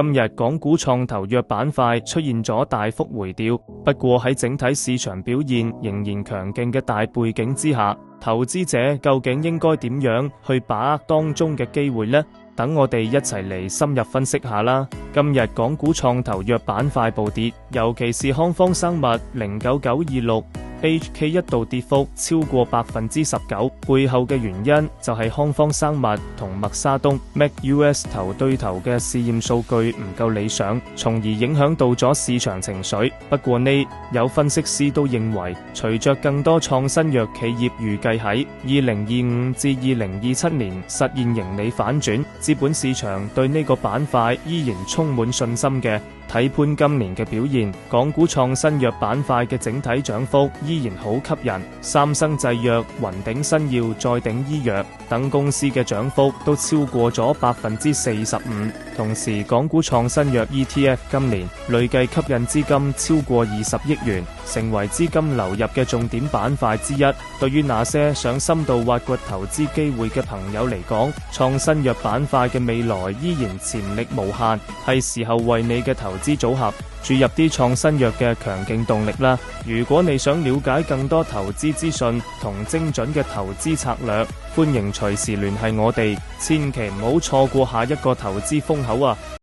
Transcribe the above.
今日港股創投藥板塊出現咗大幅回調，不過喺整體市場表現仍然強勁嘅大背景之下，投資者究竟應該點樣去把握當中嘅機會呢？等我哋一齊嚟深入分析下啦。今日港股創投藥板塊暴跌，尤其是康方生物09926HK 一度跌幅超過19%，背後嘅原因就係康方生物同默沙東 MacUS 頭對頭嘅試驗數據唔夠理想，從而影響到咗市場情緒。不過呢，有分析師都認為，隨着更多創新藥企業預計喺2025至2027年實現盈利反轉，資本市場對呢個板塊依然充滿信心嘅。睇盤今年嘅表現，港股創新藥板塊嘅整體漲幅依然好吸引，三生製藥、雲頂新藥、再鼎醫藥等公司嘅漲幅都超過咗45%。同時，港股創新藥 ETF 今年累計吸引資金超過20億元，成為資金流入嘅重點板塊之一。對於那些想深度挖掘投資機會嘅朋友嚟講，創新藥板塊嘅未來依然潛力無限，係時候為你嘅投資組合注入啲創新藥嘅強勁動力啦！如果你想了解更多投資資訊同精準嘅投資策略，歡迎隨時聯繫我哋，千祈唔好錯過下一個投資風口啊！